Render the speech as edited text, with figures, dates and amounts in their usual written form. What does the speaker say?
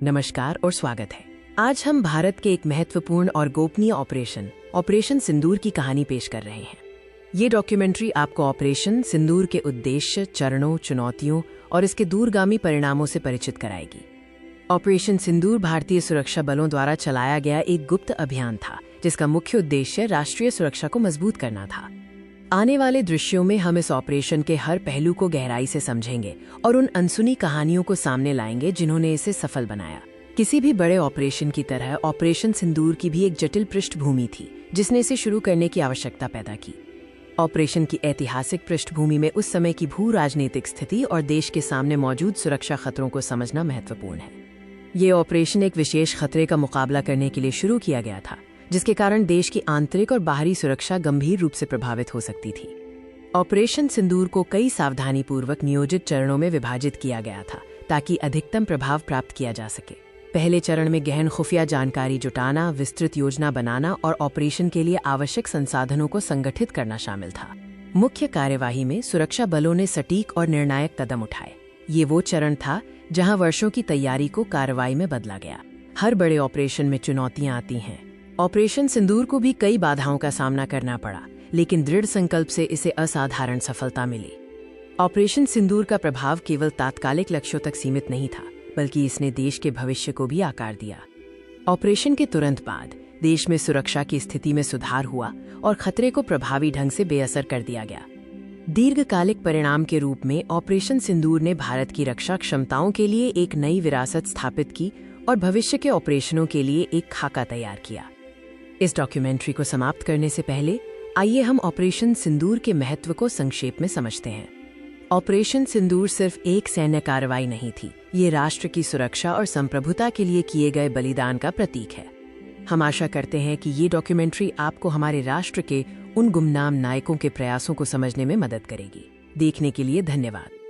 नमस्कार और स्वागत है। आज हम भारत के एक महत्वपूर्ण और गोपनीय ऑपरेशन सिंदूर की कहानी पेश कर रहे हैं। ये डॉक्यूमेंट्री आपको ऑपरेशन सिंदूर के उद्देश्य, चरणों, चुनौतियों और इसके दूरगामी परिणामों से परिचित कराएगी। ऑपरेशन सिंदूर भारतीय सुरक्षा बलों द्वारा चलाया गया एक गुप्त अभियान था, जिसका मुख्य उद्देश्य राष्ट्रीय सुरक्षा को मजबूत करना था। आने वाले दृश्यों में हम इस ऑपरेशन के हर पहलू को गहराई से समझेंगे और उन अनसुनी कहानियों को सामने लाएंगे जिन्होंने इसे सफल बनाया। किसी भी बड़े ऑपरेशन की तरह ऑपरेशन सिंदूर की भी एक जटिल पृष्ठभूमि थी, जिसने इसे शुरू करने की आवश्यकता पैदा की। ऑपरेशन की ऐतिहासिक पृष्ठभूमि में उस समय की भू राजनीतिक स्थिति और देश के सामने मौजूद सुरक्षा खतरों को समझना महत्वपूर्ण है। ये ऑपरेशन एक विशेष खतरे का मुकाबला करने के लिए शुरू किया गया था, जिसके कारण देश की आंतरिक और बाहरी सुरक्षा गंभीर रूप से प्रभावित हो सकती थी। ऑपरेशन सिंदूर को कई सावधानीपूर्वक नियोजित चरणों में विभाजित किया गया था, ताकि अधिकतम प्रभाव प्राप्त किया जा सके। पहले चरण में गहन खुफिया जानकारी जुटाना, विस्तृत योजना बनाना और ऑपरेशन के लिए आवश्यक संसाधनों को संगठित करना शामिल था। मुख्य कार्यवाही में सुरक्षा बलों ने सटीक और निर्णायक कदम उठाए। ये वो चरण था जहां वर्षों की तैयारी को कार्रवाई में बदला गया। हर बड़े ऑपरेशन में चुनौतियां आती हैं। ऑपरेशन सिंदूर को भी कई बाधाओं का सामना करना पड़ा, लेकिन दृढ़ संकल्प से इसे असाधारण सफलता मिली। ऑपरेशन सिंदूर का प्रभाव केवल तात्कालिक लक्ष्यों तक सीमित नहीं था, बल्कि इसने देश के भविष्य को भी आकार दिया। ऑपरेशन के तुरंत बाद देश में सुरक्षा की स्थिति में सुधार हुआ और खतरे को प्रभावी ढंग से बेअसर कर दिया गया। दीर्घकालिक परिणाम के रूप में ऑपरेशन सिंदूर ने भारत की रक्षा क्षमताओं के लिए एक नई विरासत स्थापित की और भविष्य के ऑपरेशनों के लिए एक खाका तैयार किया। इस डॉक्यूमेंट्री को समाप्त करने से पहले आइए हम ऑपरेशन सिंदूर के महत्व को संक्षेप में समझते हैं। ऑपरेशन सिंदूर सिर्फ एक सैन्य कार्रवाई नहीं थी, ये राष्ट्र की सुरक्षा और संप्रभुता के लिए किए गए बलिदान का प्रतीक है। हम आशा करते हैं कि ये डॉक्यूमेंट्री आपको हमारे राष्ट्र के उन गुमनाम नायकों के प्रयासों को समझने में मदद करेगी। देखने के लिए धन्यवाद।